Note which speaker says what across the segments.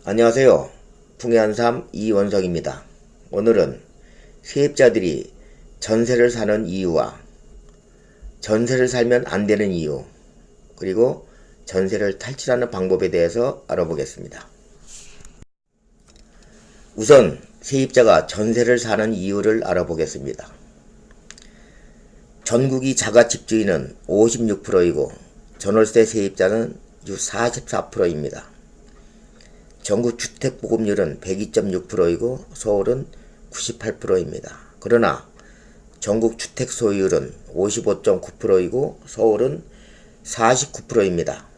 Speaker 1: 안녕하세요. 풍해안삼 이원석입니다. 오늘은 세입자들이 전세를 사는 이유와 전세를 살면 안 되는 이유, 그리고 전세를 탈출하는 방법에 대해서 알아보겠습니다. 우선 세입자가 전세를 사는 이유를 알아보겠습니다. 전국이 자가 집주인은 56%이고 전월세 세입자는 44%입니다. 전국 주택보급률은 102.6%이고 서울은 98%입니다. 그러나 전국 주택 소유율은 55.9%이고 서울은 49%입니다.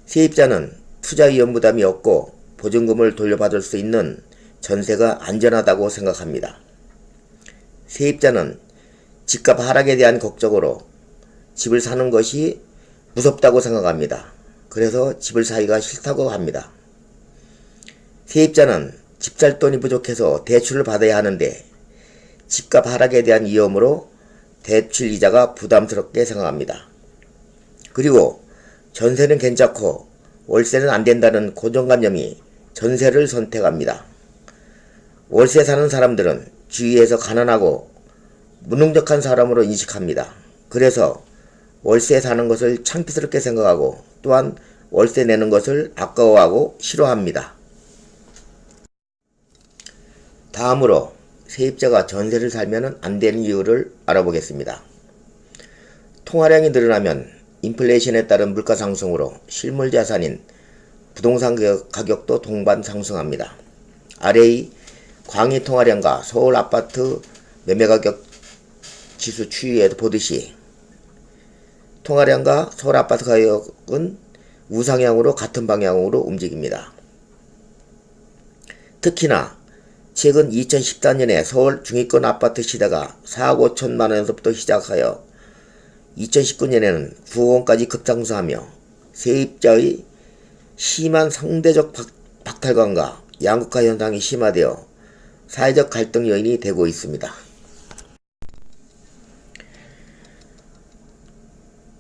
Speaker 1: 세입자는 투자 위험 부담이 없고 보증금을 돌려받을 수 있는 전세가 안전하다고 생각합니다. 세입자는 집값 하락에 대한 걱정으로 집을 사는 것이 무섭다고 생각합니다. 그래서 집을 사기가 싫다고 합니다. 세입자는 집 살 돈이 부족해서 대출을 받아야 하는데 집값 하락에 대한 위험으로 대출 이자가 부담스럽게 생각합니다. 그리고 전세는 괜찮고 월세는 안 된다는 고정관념이 전세를 선택합니다. 월세 사는 사람들은 주위에서 가난하고 무능력한 사람으로 인식합니다. 그래서 월세 사는 것을 창피스럽게 생각하고 또한 월세 내는 것을 아까워하고 싫어합니다. 다음으로 세입자가 전세를 살면 안 되는 이유를 알아보겠습니다. 통화량이 늘어나면 인플레이션에 따른 물가 상승으로 실물 자산인 부동산 가격도 동반 상승합니다. 아래의 광의 통화량과 서울 아파트 매매가격 지수 추이에도 보듯이 통화량과 서울 아파트 가격은 우상향으로 같은 방향으로 움직입니다. 특히나 최근 2014년에 서울 중위권 아파트 시대가 4억 5천만 원에서부터 시작하여 2019년에는 9억 원까지 급상승하며 세입자의 심한 상대적 박탈감과 양극화 현상이 심화되어 사회적 갈등 요인이 되고 있습니다.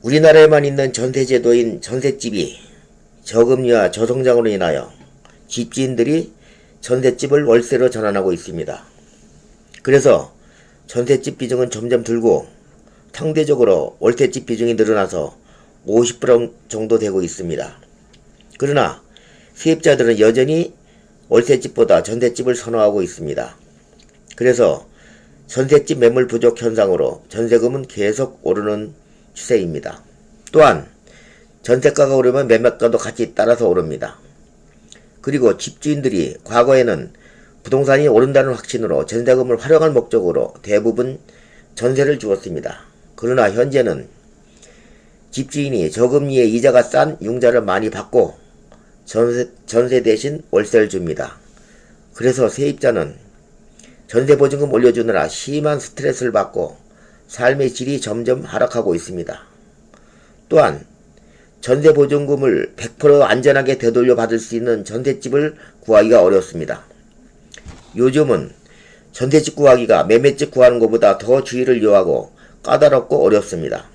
Speaker 1: 우리나라에만 있는 전세제도인 전셋집이 저금리와 저성장으로 인하여 집주인들이 전셋집을 월세로 전환하고 있습니다. 그래서 전셋집 비중은 점점 들고 상대적으로 월세집 비중이 늘어나서 50% 정도 되고 있습니다. 그러나 세입자들은 여전히 월세집보다 전셋집을 선호하고 있습니다. 그래서 전셋집 매물 부족 현상으로 전세금은 계속 오르는 추세입니다. 또한 전세가가 오르면 매매가도 같이 따라서 오릅니다. 그리고 집주인들이 과거에는 부동산이 오른다는 확신으로 전세금을 활용할 목적으로 대부분 전세를 주었습니다. 그러나 현재는 집주인이 저금리에 이자가 싼 융자를 많이 받고 전세 대신 월세를 줍니다. 그래서 세입자는 전세보증금 올려주느라 심한 스트레스를 받고 삶의 질이 점점 하락하고 있습니다. 또한 전세보증금을 100% 안전하게 되돌려 받을 수 있는 전셋집을 구하기가 어렵습니다. 요즘은 전셋집 구하기가 매매집 구하는 것보다 더 주의를 요하고 까다롭고 어렵습니다.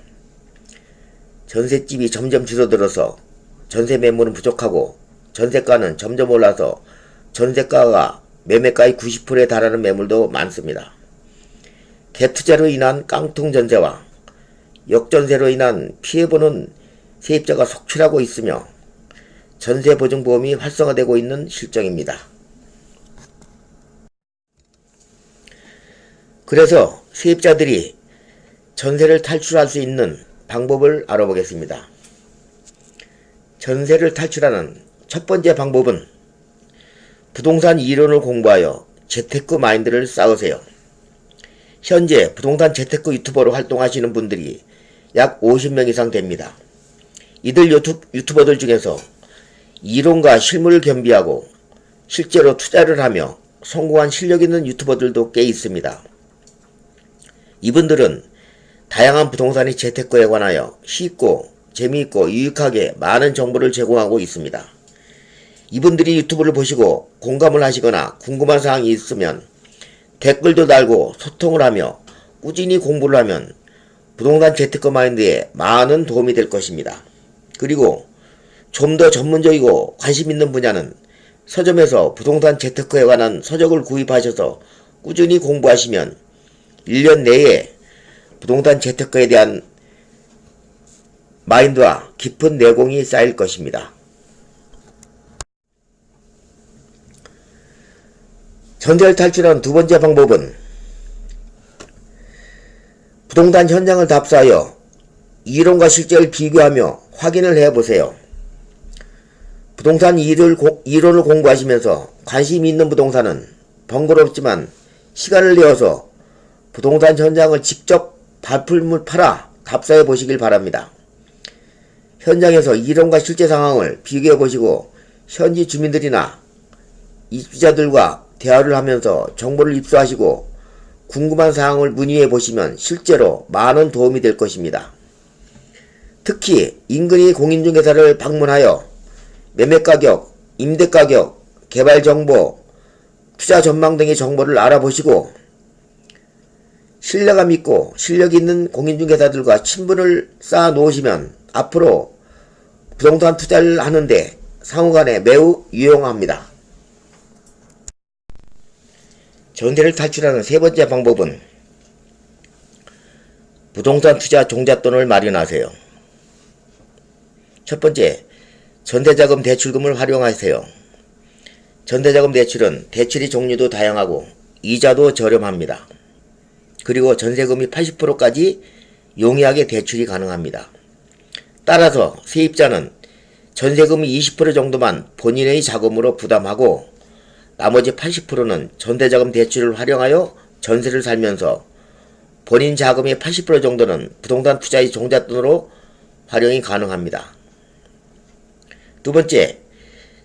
Speaker 1: 전셋집이 점점 줄어들어서 전세 매물은 부족하고 전세가는 점점 올라서 전세가가 매매가의 90%에 달하는 매물도 많습니다. 갭투자로 인한 깡통 전세와 역전세로 인한 피해보는 세입자가 속출하고 있으며 전세보증보험이 활성화되고 있는 실정입니다. 그래서 세입자들이 전세를 탈출할 수 있는 방법을 알아보겠습니다. 전세를 탈출하는 첫 번째 방법은 부동산 이론을 공부하여 재테크 마인드를 쌓으세요. 현재 부동산 재테크 유튜버로 활동하시는 분들이 약 50명 이상 됩니다. 이들 유튜버들 중에서 이론과 실물을 겸비하고 실제로 투자를 하며 성공한 실력 있는 유튜버들도 꽤 있습니다. 이분들은 다양한 부동산의 재테크에 관하여 쉽고 재미있고 유익하게 많은 정보를 제공하고 있습니다. 이분들이 유튜브를 보시고 공감을 하시거나 궁금한 사항이 있으면 댓글도 달고 소통을 하며 꾸준히 공부를 하면 부동산 재테크 마인드에 많은 도움이 될 것입니다. 그리고 좀 더 전문적이고 관심 있는 분야는 서점에서 부동산 재테크에 관한 서적을 구입하셔서 꾸준히 공부하시면 1년 내에 부동산 재테크에 대한 마인드와 깊은 내공이 쌓일 것입니다. 전세를 탈출하는 두 번째 방법은 부동산 현장을 답사하여 이론과 실제를 비교하며 확인을 해보세요. 부동산 이론을 공부하시면서 관심이 있는 부동산은 번거롭지만 시간을 내어서 부동산 현장을 직접 발품을 팔아 답사해 보시길 바랍니다. 현장에서 이론과 실제 상황을 비교해 보시고 현지 주민들이나 입주자들과 대화를 하면서 정보를 입수하시고 궁금한 사항을 문의해 보시면 실제로 많은 도움이 될 것입니다. 특히 인근의 공인중개사를 방문하여 매매가격, 임대가격, 개발정보, 투자 전망 등의 정보를 알아보시고 신뢰감 있고 실력 있는 공인중개사들과 친분을 쌓아 놓으시면 앞으로 부동산 투자를 하는데 상호간에 매우 유용합니다. 전세를 탈출하는 세 번째 방법은 부동산 투자 종잣돈을 마련하세요. 첫 번째, 전세자금 대출금을 활용하세요. 전세자금 대출은 대출의 종류도 다양하고 이자도 저렴합니다. 그리고 전세금이 80%까지 용이하게 대출이 가능합니다. 따라서 세입자는 전세금이 20% 정도만 본인의 자금으로 부담하고 나머지 80%는 전세자금 대출을 활용하여 전세를 살면서 본인 자금의 80% 정도는 부동산 투자의 종잣돈으로 활용이 가능합니다. 두 번째,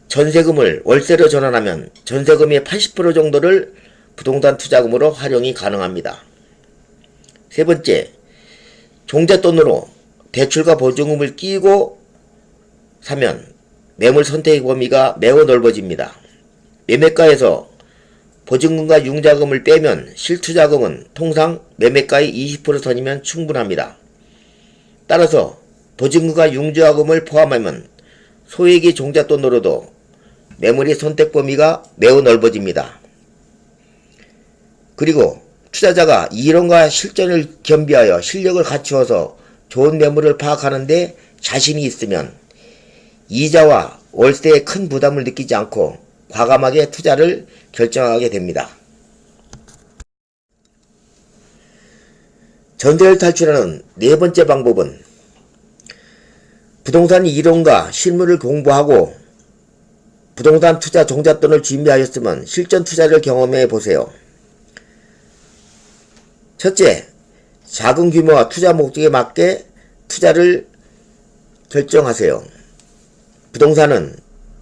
Speaker 1: 전세금을 월세로 전환하면 전세금의 80% 정도를 부동산 투자금으로 활용이 가능합니다. 세 번째, 종잣돈으로 대출과 보증금을 끼고 사면 매물 선택의 범위가 매우 넓어집니다. 매매가에서 보증금과 융자금을 빼면 실투자금은 통상 매매가의 20% 선이면 충분합니다. 따라서 보증금과 융자금을 포함하면 소액의 종잣돈으로도 매물의 선택 범위가 매우 넓어집니다. 그리고 투자자가 이론과 실전을 겸비하여 실력을 갖추어서 좋은 매물을 파악하는 데 자신이 있으면 이자와 월세에 큰 부담을 느끼지 않고 과감하게 투자를 결정하게 됩니다. 전세를 탈출하는 네 번째 방법은 부동산 이론과 실물을 공부하고 부동산 투자 종잣돈을 준비하였으면 실전 투자를 경험해 보세요. 첫째, 작은 규모와 투자 목적에 맞게 투자를 결정하세요. 부동산은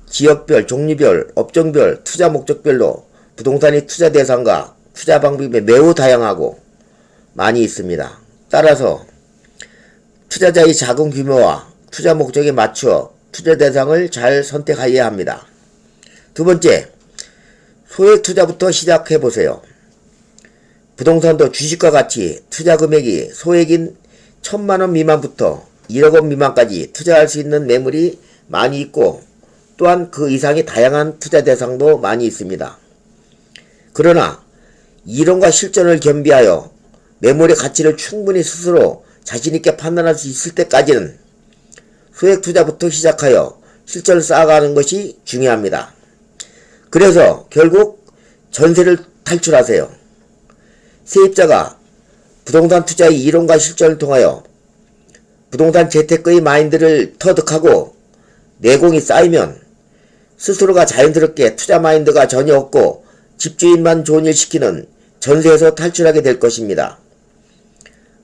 Speaker 1: 지역별, 종류별, 업종별, 투자 목적별로 부동산의 투자 대상과 투자 방법이 매우 다양하고 많이 있습니다. 따라서 투자자의 작은 규모와 투자 목적에 맞추어 투자 대상을 잘 선택해야 합니다. 두 번째, 소액 투자부터 시작해 보세요. 부동산도 주식과 같이 투자 금액이 소액인 1,000만원 미만부터 1억원 미만까지 투자할 수 있는 매물이 많이 있고 또한 그 이상의 다양한 투자 대상도 많이 있습니다. 그러나 이론과 실전을 겸비하여 매물의 가치를 충분히 스스로 자신있게 판단할 수 있을 때까지는 소액 투자부터 시작하여 실전을 쌓아가는 것이 중요합니다. 그래서 결국 전세를 탈출하세요. 세입자가 부동산 투자의 이론과 실전을 통하여 부동산 재테크의 마인드를 터득하고 내공이 쌓이면 스스로가 자연스럽게 투자 마인드가 전혀 없고 집주인만 좋은 일 시키는 전세에서 탈출하게 될 것입니다.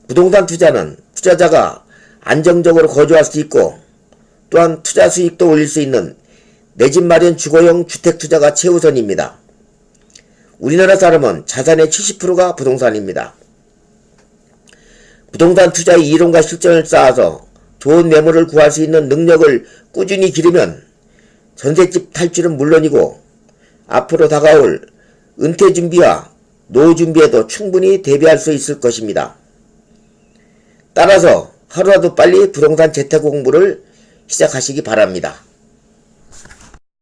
Speaker 1: 부동산 투자는 투자자가 안정적으로 거주할 수 있고 또한 투자 수익도 올릴 수 있는 내 집 마련 주거용 주택 투자가 최우선입니다. 우리나라 사람은 자산의 70%가 부동산입니다. 부동산 투자의 이론과 실전을 쌓아서 좋은 매물을 구할 수 있는 능력을 꾸준히 기르면 전셋집 탈출은 물론이고 앞으로 다가올 은퇴 준비와 노후 준비에도 충분히 대비할 수 있을 것입니다. 따라서 하루라도 빨리 부동산 재테크 공부를 시작하시기 바랍니다.